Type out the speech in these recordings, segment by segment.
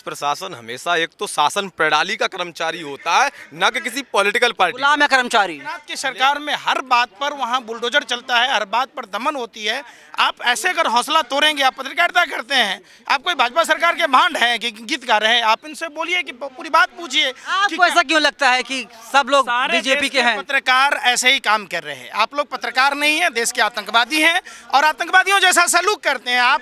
प्रशासन हमेशा एक तो शासन प्रणाली का कर्मचारी होता है, न कि किसी पॉलिटिकल पार्टी। गुलाम है कर्मचारी। गुजरात की सरकार में हर बात पर वहाँ बुलडोजर चलता है, हर बात पर दमन होती है। आप ऐसे अगर हौसला तोड़ेंगे, आप पत्रकारिता करते हैं, आप कोई भाजपा सरकार के भांड हैं कि गीत गा रहे हैं, आप इनसे बोलिए कि पूरी बात पूछिए। आपको ऐसा क्यों लगता है कि सब लोग बीजेपी के हैं? पत्रकार ऐसे ही काम कर रहे हैं। आप लोग पत्रकार नहीं है, देश के आतंकवादी हैं और आतंकवादियों जैसा सलूक करते हैं आप।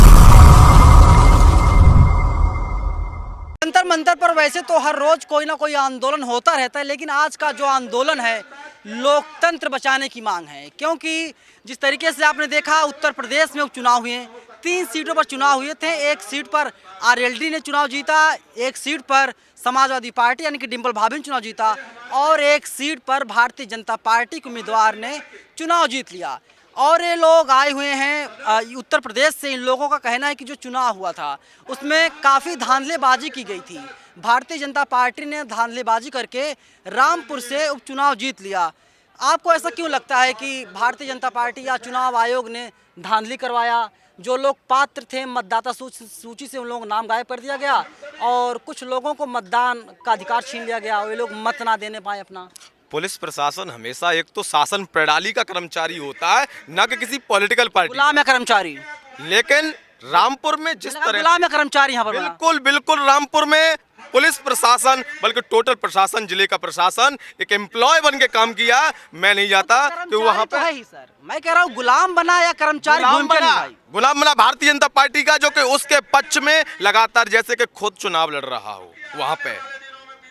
जंतर मंतर पर वैसे तो हर रोज कोई ना कोई आंदोलन होता रहता है, लेकिन आज का जो आंदोलन है लोकतंत्र बचाने की मांग है। क्योंकि जिस तरीके से आपने देखा उत्तर प्रदेश में उपचुनाव हुए, 3 सीटों पर चुनाव हुए थे। एक सीट पर आरएलडी ने चुनाव जीता, एक सीट पर समाजवादी पार्टी यानी कि डिम्पल भाभी ने चुनाव जीता और एक सीट पर भारतीय जनता पार्टी के उम्मीदवार ने चुनाव जीत लिया। और ये लोग आए हुए हैं उत्तर प्रदेश से। इन लोगों का कहना है कि जो चुनाव हुआ था उसमें काफ़ी धांधलेबाजी की गई थी। भारतीय जनता पार्टी ने धांधलेबाजी करके रामपुर से उपचुनाव जीत लिया। आपको ऐसा क्यों लगता है कि भारतीय जनता पार्टी या चुनाव आयोग ने धांधली करवाया? जो लोग पात्र थे मतदाता सूची से उन लोगों का नाम गायब कर दिया गया और कुछ लोगों को मतदान का अधिकार छीन लिया गया, वे लोग मत ना देने पाए अपना। पुलिस प्रशासन हमेशा एक तो शासन प्रणाली का कर्मचारी होता है, न कि किसी पॉलिटिकल पार्टी। गुलाम है कर्मचारी। लेकिन रामपुर में जिस तरह गुलाम है कर्मचारी यहाँ पर बना। बिल्कुल बिल्कुल रामपुर में पुलिस प्रशासन बल्कि टोटल प्रशासन, जिले का प्रशासन एक एम्प्लॉय बन के काम किया। मैं नहीं जाता कि वहाँ पे तो है ही सर। मैं कह रहा हूँ गुलाम बना या कर्मचारी गुलाम बना भारतीय जनता पार्टी का, जो कि उसके पक्ष में लगातार जैसे कि खुद चुनाव लड़ रहा हो। वहाँ पे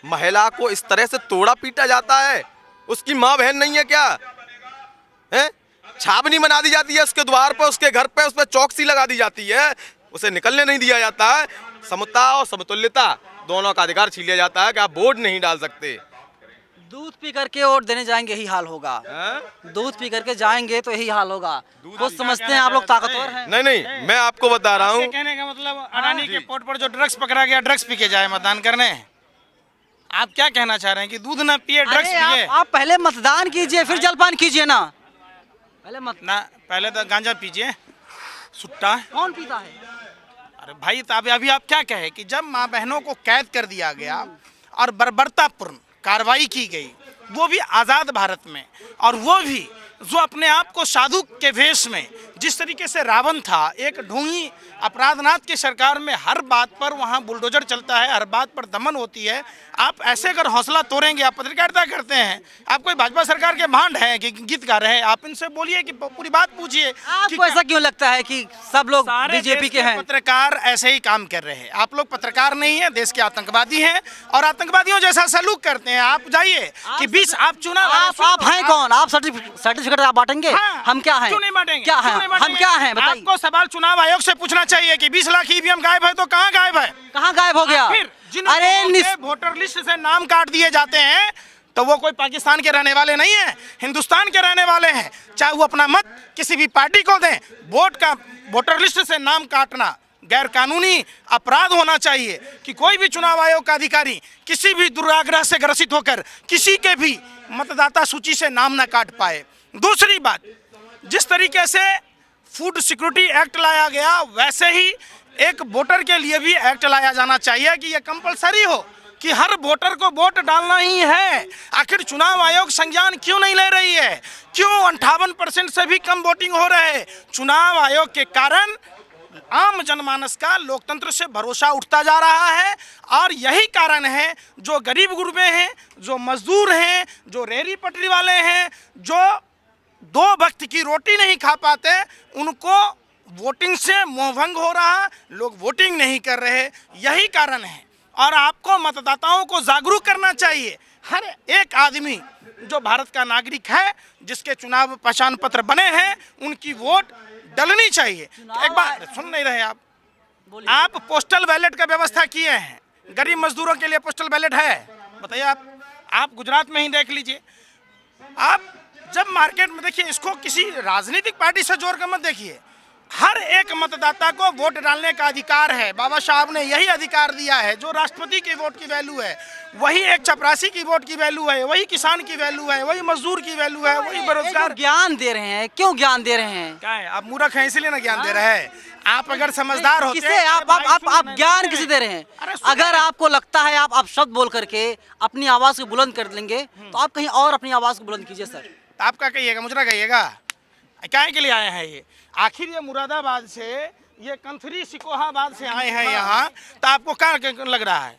महिला को इस तरह से तोड़ा पीटा जाता है। उसकी माँ बहन नहीं है क्या? है छावनी बना दी जाती है उसके द्वार पर, उसके घर पे उस पर चौकसी लगा दी जाती है, उसे निकलने नहीं दिया जाता है। समता और समतुल्यता दोनों का अधिकार छीन लिया जाता है कि आप वोट नहीं डाल सकते। दूध पी करके वोट देने जाएंगे यही हाल होगा। दूध पी करके जाएंगे तो यही हाल होगा। कुछ समझते हैं आप लोग ताकतवर हैं। नहीं, मैं आपको बता रहा हूँ। कहने का मतलब अडानी के पोर्ट पर जो ड्रग्स पकड़ा गया, ड्रग्स पी के जाए मतदान करने। आप क्या कहना चाह रहे हैं कि दूध ना पिए, ड्रग्स पिए? आप पहले मतदान कीजिए फिर जलपान कीजिए ना। पहले तो गांजा पीजिए, सुट्टा। कौन पीता है? अरे भाई, तो अभी आप क्या कहे कि जब माँ बहनों को कैद कर दिया गया और बर्बरतापूर्ण कार्रवाई की गई, वो भी आज़ाद भारत में, और वो भी जो अपने आप को साधु के वेश में, जिस तरीके से रावण था, एक ढोंगी अपराधनाथ की सरकार में हर बात पर वहाँ बुलडोजर चलता है, हर बात पर दमन होती है। आप ऐसे अगर हौसला तोड़ेंगे, आप पत्रकारिता करते हैं, आप कोई भाजपा सरकार के भांड हैं कि गीत गा रहे हैं, आप इनसे बोलिए कि पूरी बात पूछिए। आपको ऐसा क्यों लगता है कि सब लोग बीजेपी के हैं? पत्रकार ऐसे ही काम कर रहे हैं। आप लोग पत्रकार नहीं है, देश के आतंकवादी हैं और आतंकवादियों जैसा सलूक करते हैं। आप जाइए कि 20 आप चुनाव, आप हैं कौन? आप सर्टिफिकेट आप बांटेंगे? हम क्या हैं? क्यों नहीं बांटेंगे? क्या हैं? हम क्या हैं बताइए? आपको सवाल चुनाव आयोग से पूछना चाहिए कि 20 लाख ईवीएम गायब है तो कहाँ गायब है? कहाँ गायब हो गया? अरे वोटर लिस्ट से नाम काट दिए जाते हैं तो वो कोई पाकिस्तान के रहने वाले नहीं है, हिंदुस्तान के रहने वाले हैं। चाहे वो अपना मत किसी भी पार्टी को दें, वोटर लिस्ट से नाम काटना गैर कानूनी अपराध होना चाहिए कि कोई भी चुनाव आयोग का अधिकारी किसी भी दुराग्रह से ग्रसित होकर किसी के भी मतदाता सूची से नाम न काट पाए। दूसरी बात, जिस तरीके से फूड सिक्योरिटी एक्ट लाया गया, वैसे ही एक वोटर के लिए भी एक्ट लाया जाना चाहिए कि यह कंपलसरी हो कि हर वोटर को वोट डालना ही है। आखिर चुनाव आयोग संज्ञान क्यों नहीं ले रही है? क्यों 58% से भी कम वोटिंग हो रहे हैं? चुनाव आयोग के कारण आम जनमानस का लोकतंत्र से भरोसा उठता जा रहा है और यही कारण है जो गरीब गुरबे हैं, जो मजदूर हैं, जो रेहड़ी पटरी वाले हैं, जो 2 वक्त की रोटी नहीं खा पाते, उनको वोटिंग से मोहभंग हो रहा, लोग वोटिंग नहीं कर रहे। यही कारण है और आपको मतदाताओं को जागरूक करना चाहिए। हर एक आदमी जो भारत का नागरिक है, जिसके चुनाव पहचान पत्र बने हैं, उनकी वोट डलनी चाहिए। एक बार सुन नहीं रहे आप पोस्टल बैलेट का व्यवस्था किए हैं, गरीब मजदूरों के लिए पोस्टल बैलेट है? बताइए आप गुजरात में ही देख लीजिए। आप जब मार्केट में देखिए, इसको किसी राजनीतिक पार्टी से जोड़ कर मत देखिए। हर एक मतदाता को वोट डालने का अधिकार है। बाबा साहब ने यही अधिकार दिया है। जो राष्ट्रपति की वोट की वैल्यू है, वही एक चपरासी की वोट की वैल्यू है, वही किसान की वैल्यू है, वही मजदूर की वैल्यू है, वही बेरोजगार। ज्ञान दे रहे हैं, क्यों ज्ञान दे रहे हैं? क्या है, आप मूर्ख हैं इसलिए ना ज्ञान दे रहे हैं। आप अगर समझदार होते, किसे आप ज्ञान किसे दे रहे हैं? अगर आपको लगता है आप शब्द बोल करके अपनी आवाज को बुलंद कर लेंगे तो आप कहीं और अपनी आवाज को बुलंद कीजिए सर। तो आप क्या कहिएगा, मुझे ना कहिएगा क्या के लिए आए हैं ये? आखिर ये मुरादाबाद से, ये कंथरी सिकोहाबाद से आए हैं यहाँ, तो आपको क्या लग रहा है?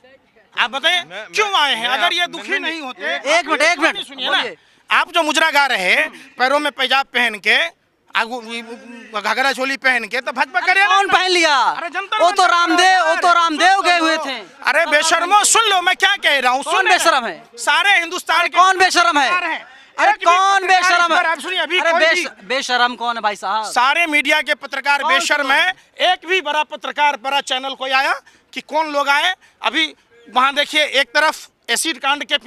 आप बताएं क्यों आए हैं? अगर ये दुखी नहीं होते, एक मिनट सुनिए ना, आप जो मुजरा गा रहे हैं पैरों में पैजाब पहन के, घाघरा चोली पहन के, तो भाजपा करे। कौन पहन लिया? वो तो रामदेव गए हुए थे। अरे बेशर्मो, सुन लो मैं क्या कह रहा हूँ। कौन बेशरम है? सारे हिंदुस्तान के कौन बेशरम है? अरे कौन बेशरम है? सुनिए, अभी अरे बेशरम कौन है भाई साहब? सारे मीडिया के पत्रकार बेशर्म है। एक भी बड़ा पत्रकार, बड़ा चैनल कोई आया कि कौन लोग आए? अभी वहां देखिए, एक तरफ एसिड कांड के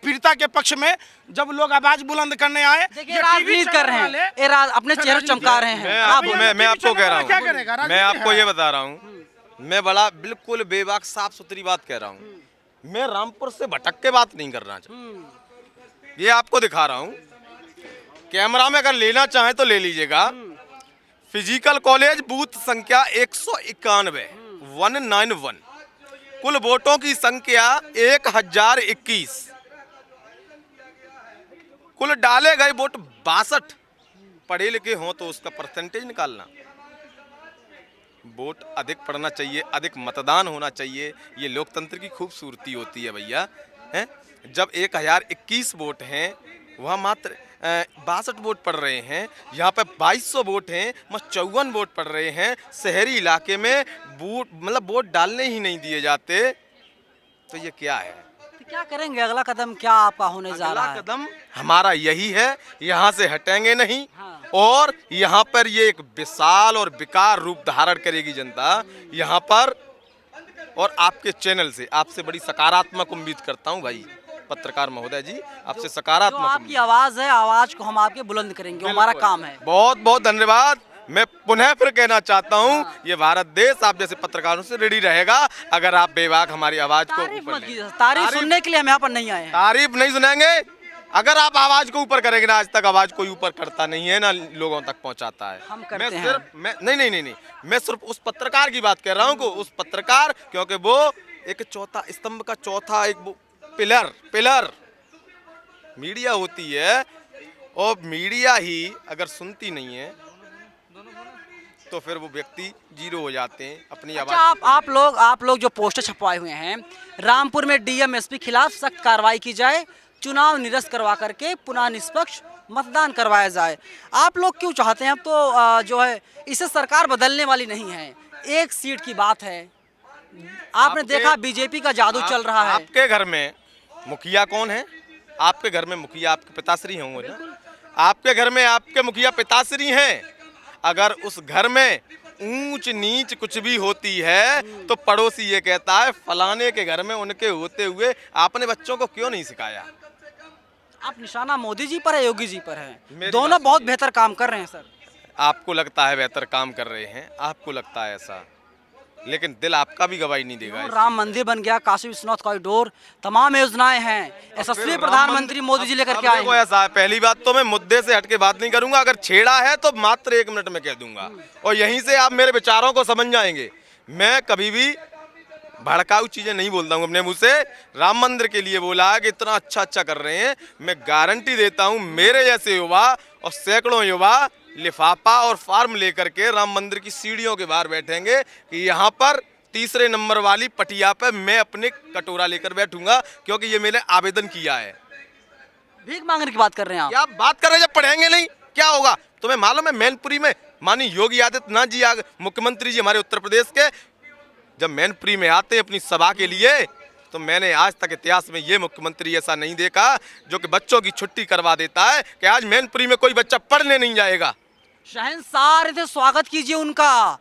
पीड़िता के पक्ष में जब लोग आवाज बुलंद करने आए, देखिए राजनीति कर रहे हैं, अपने चेहरे चमका रहे हैं। मैं आपको कह रहा क्या करेगा? हूँ, मैं आपको ये बता रहा हूँ, मैं बड़ा बिल्कुल बेबाक साफ सुथरी बात कह रहा हूँ। मैं रामपुर से भटक के बात नहीं कर रहा चाहता, ये आपको दिखा रहा हूँ। कैमरा में अगर लेना चाहे तो ले लीजिएगा। फिजिकल कॉलेज बूथ संख्या 191 191, कुल वोटों की संख्या 1021, कुल डाले गए वोट 62। पढ़े लिखे हो तो उसका परसेंटेज निकालना। वोट अधिक पड़ना चाहिए, अधिक मतदान होना चाहिए। ये लोकतंत्र की खूबसूरती होती है भैया। हैं, जब 1021 वोट हैं, वहाँ मात्र 62 वोट पड़ रहे हैं। यहाँ पे 2200 वोट हैं, बस 54 वोट पड़ रहे हैं। शहरी इलाके में वोट डालने ही नहीं दिए जाते, तो ये क्या है? तो क्या करेंगे? अगला कदम क्या आपका होने जा रहा है? अगला कदम हमारा यही है, यहाँ से हटेंगे नहीं। हाँ। और यहाँ पर ये एक विशाल और विकार रूप धारण करेगी जनता यहाँ पर। और आपके चैनल से आपसे बड़ी सकारात्मक उम्मीद करता हूँ भाई पत्रकार महोदय जी, आपसे सकारात्मक जो आपकी आवाज है, आवाज को हम आपके बुलंद करेंगे, हमारा काम है। बहुत बहुत धन्यवाद। मैं पुनः फिर कहना चाहता हूँ, ये भारत देश आप जैसे पत्रकारों से रेडी रहेगा अगर आप बेबाक हमारी आवाज को ऊपर लें। तारीफ सुनने के लिए हम यहाँ पर नहीं आए हैं। तारीफ नहीं सुनेंगे। अगर आप आवाज को ऊपर करेंगे ना, आज तक आवाज कोई ऊपर करता नहीं है ना लोगों तक पहुंचाता है। हम करते नहीं, मैं सिर्फ उस पत्रकार की बात कर रहा हूँ, उस पत्रकार, क्योंकि वो एक चौथा स्तंभ का चौथा एक पिलर मीडिया होती है। और मीडिया ही अगर सुनती नहीं है तो फिर वो व्यक्ति जीरो हो जाते हैं अपनी आवाज। अच्छा, आप लोग जो पोस्टर छपवाए हुए हैं, रामपुर में डीएम एसपी खिलाफ सख्त कार्रवाई की जाए, चुनाव निरस्त करवा करके पुनः निष्पक्ष मतदान करवाया जाए, आप लोग क्यों चाहते हैं? अब तो जो है इससे सरकार बदलने वाली नहीं है, एक सीट की बात है। आपने देखा बीजेपी का जादू चल रहा है। आपके घर में मुखिया कौन है? आपके घर में मुखिया आपके पिताश्री होंगे ना? आपके घर में आपके मुखिया पिताश्री हैं। अगर उस घर में ऊंच नीच कुछ भी होती है तो पड़ोसी ये कहता है फलाने के घर में उनके होते हुए आपने बच्चों को क्यों नहीं सिखाया? आप निशाना मोदी जी पर है, योगी जी पर है, दोनों बहुत बेहतर काम कर रहे हैं सर। आपको लगता है बेहतर काम कर रहे हैं, आपको लगता है ऐसा, लेकिन दिल आपका भी गवाही नहीं देगा। राम मंदिर बन गया, काशी विश्वनाथ कॉरिडोर, तमाम योजनाएं हैं, यशस्वी प्रधानमंत्री मोदी जी लेकर के आए हैं। ऐसा है, पहली बात तो मैं मुद्दे से हटके बात नहीं करूंगा, अगर छेड़ा है तो मात्र 1 मिनट में कह दूंगा और यहीं से आप मेरे विचारों को समझ जाएंगे। मैं कभी भी भड़काऊ चीजें नहीं बोलता हूँ अपने मुंह से। राम मंदिर के लिए बोला है कि इतना अच्छा कर रहे हैं, मैं गारंटी देता हूँ मेरे जैसे युवा और सैकड़ों युवा लिफाफा और फार्म लेकर के राम मंदिर की सीढ़ियों के बाहर बैठेंगे कि यहाँ पर 3रे नंबर वाली पटिया पे मैं अपने कटोरा लेकर बैठूंगा, क्योंकि ये मैंने आवेदन किया है। भीख मांगने की बात कर रहे हैं आप? क्या बात कर रहे हैं? जब पढ़ेंगे नहीं क्या होगा? तुम्हें मालूम है मैनपुरी में माननीय योगी आदित्यनाथ जी मुख्यमंत्री जी हमारे उत्तर प्रदेश के, जब मैनपुरी में आते हैं अपनी सभा के लिए, तो मैंने आज तक इतिहास में ये मुख्यमंत्री ऐसा नहीं देखा जो कि बच्चों की छुट्टी करवा देता है कि आज मैनपुरी में कोई बच्चा पढ़ने नहीं जाएगा। शहंशाह आ रहे थे, स्वागत कीजिए उनका।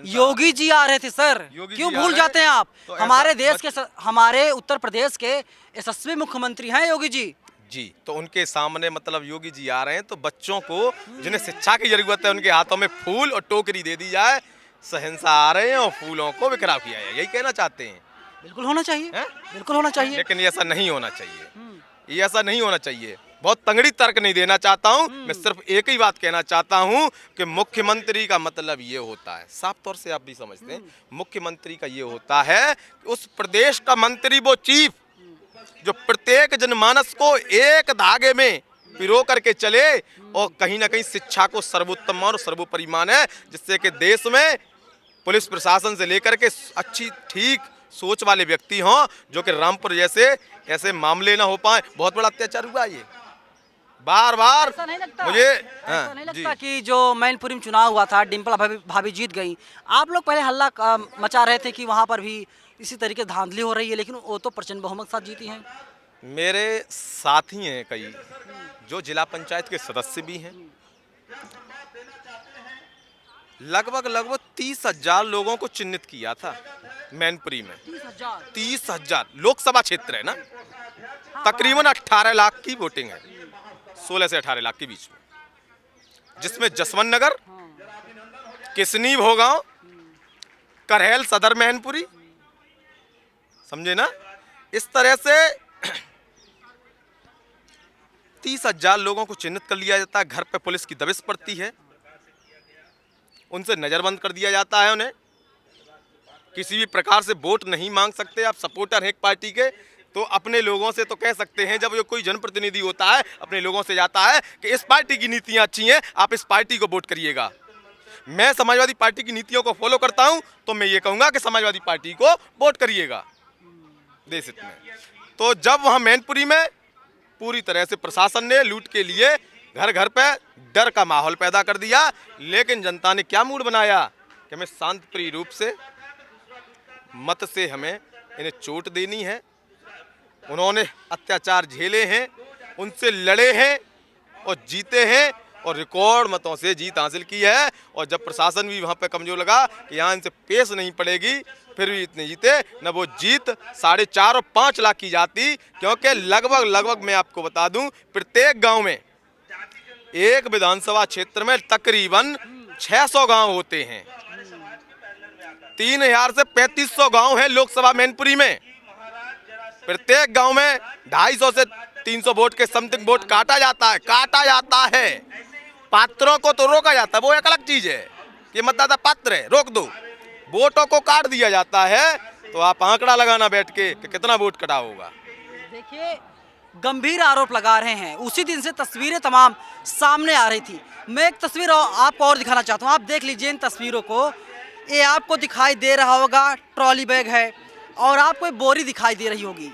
योगी जी आ रहे थे सर, क्यों भूल जाते हैं आप? तो हमारे देश के हमारे उत्तर प्रदेश के यशस्वी मुख्यमंत्री हैं योगी जी। जी, तो उनके सामने मतलब योगी जी आ रहे हैं, तो बच्चों को जिन्हें शिक्षा की जरूरत है उनके हाथों में फूल और टोकरी दे दी जाए। शहंशाह आ रहे हैं और फूलों को बिखराव किया है, यही कहना चाहते हैं। बिल्कुल होना चाहिए, हैं? बिल्कुल होना चाहिए। लेकिन ये ऐसा नहीं होना चाहिए, ये ऐसा नहीं होना चाहिए। बहुत तंगड़ी तर्क नहीं देना चाहता हूँ, मैं सिर्फ एक ही बात कहना चाहता हूँ कि मुख्यमंत्री का मतलब ये होता है, साफ तौर से आप भी समझते हैं, मुख्यमंत्री का ये होता है कि उस प्रदेश का मंत्री वो चीफ जो प्रत्येक जनमानस को एक धागे में पिरो करके चले और कहीं ना कहीं शिक्षा को सर्वोत्तम और सर्वोपरि माने, जिससे कि देश में पुलिस प्रशासन से लेकर के अच्छी ठीक सोच वाले व्यक्ति हों, जो कि रामपुर जैसे ऐसे मामले ना हो पाए। बहुत बड़ा अत्याचार हुआ ये, बार बार ऐसा नहीं लगता, मुझे ऐसा नहीं लगता कि जो मैनपुरी में चुनाव हुआ था, डिम्पल भाभी जीत गई, आप लोग पहले हल्ला मचा रहे थे कि वहाँ पर भी इसी तरीके धांधली हो रही है, लेकिन वो तो प्रचंड बहुमत साथ जीती हैं। मेरे साथी हैं कई जो जिला पंचायत के सदस्य भी हैं, लगभग 30,000 लोगों को चिन्हित किया था मैनपुरी में। 30,000 लोकसभा क्षेत्र है ना, तकरीबन 18 लाख की वोटिंग है, 16 से 18 लाख के बीच में, जिसमें जसवंत नगर, किसनी भोगांव, करहल सदर मैनपुरी, समझे ना। इस तरह से 30,000 लोगों को चिन्हित कर लिया जाता है। घर पे पुलिस की दबिश पड़ती है, उनसे नजरबंद कर दिया जाता है, उन्हें किसी भी प्रकार से वोट नहीं मांग सकते। आप सपोर्टर हैं एक पार्टी के तो अपने लोगों से तो कह सकते हैं, जब कोई जनप्रतिनिधि होता है अपने लोगों से जाता है कि इस पार्टी की नीतियां अच्छी हैं, आप इस पार्टी को वोट करिएगा। मैं समाजवादी पार्टी की नीतियों को फॉलो करता हूं, तो मैं ये कहूंगा कि समाजवादी पार्टी को वोट करिएगा देश हित में। तो जब वहां मैनपुरी में पूरी तरह से प्रशासन ने लूट के लिए घर घर पे डर का माहौल पैदा कर दिया, लेकिन जनता ने क्या मूड बनाया कि हमें शांतिप्रिय रूप से मत से हमें इन्हें चोट देनी है। उन्होंने अत्याचार झेले हैं, उनसे लड़े हैं और जीते हैं और रिकॉर्ड मतों से जीत हासिल की है। और जब प्रशासन भी वहाँ पे कमजोर लगा कि यहाँ इनसे पेश नहीं पड़ेगी, फिर भी इतने जीते न। वो जीत 4.5 और 5 लाख की जाती, क्योंकि लगभग मैं आपको बता दूं, प्रत्येक गांव में एक विधानसभा क्षेत्र में तकरीबन 600 गांव होते हैं। 3000 से 3500 गांव हैं लोकसभा मैनपुरी में। प्रत्येक गांव में 250 से 300 वोट के समथिंग वोट काटा जाता है। पात्रों को तो रोका जाता है, वो एक अलग चीज है, ये मतदाता पात्र है, रोक दो। वोटों को काट दिया जाता है, तो आप आंकड़ा लगाना बैठ के कि कितना वोट कटा होगा। देखिए, गंभीर आरोप लगा रहे हैं। उसी दिन से तस्वीरें तमाम सामने आ रही थी। मैं एक तस्वीर आपको और दिखाना चाहता हूँ, आप देख लीजिए इन तस्वीरों को। ये आपको दिखाई दे रहा होगा ट्रॉली बैग है और आपको एक बोरी दिखाई दे रही होगी।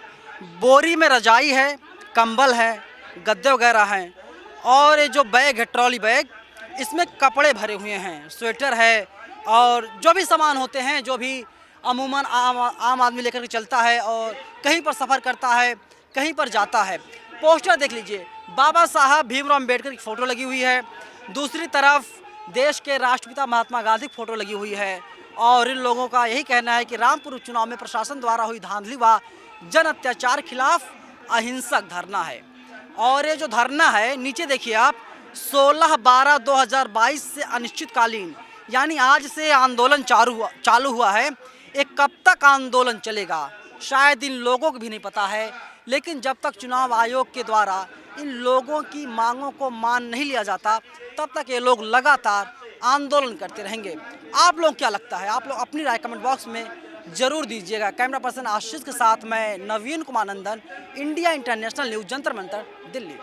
बोरी में रजाई है, कंबल है, गद्दे वगैरह हैं, और ये जो बैग है ट्रॉली बैग, इसमें कपड़े भरे हुए हैं, स्वेटर है और जो भी सामान होते हैं, जो भी अमूमन आम आदमी लेकर के चलता है और कहीं पर सफ़र करता है, कहीं पर जाता है। पोस्टर देख लीजिए, बाबा साहब भीमराव अम्बेडकर की फ़ोटो लगी हुई है, दूसरी तरफ देश के राष्ट्रपिता महात्मा गांधी की फ़ोटो लगी हुई है। और इन लोगों का यही कहना है कि रामपुर उपचुनाव में प्रशासन द्वारा हुई धांधली व जन अत्याचार खिलाफ अहिंसक धरना है। और ये जो धरना है, नीचे देखिए आप, 16/12/2022 से अनिश्चितकालीन, यानी आज से आंदोलन चालू हुआ है। ये कब तक आंदोलन चलेगा शायद इन लोगों को भी नहीं पता है, लेकिन जब तक चुनाव आयोग के द्वारा इन लोगों की मांगों को मान नहीं लिया जाता, तब तक ये लोग लगातार आंदोलन करते रहेंगे। आप लोग क्या लगता है? आप लोग अपनी राय कमेंट बॉक्स में जरूर दीजिएगा। कैमरा पर्सन आशीष के साथ मैं Naveen Kumar Nandan, India International News, Jantar Mantar, Delhi.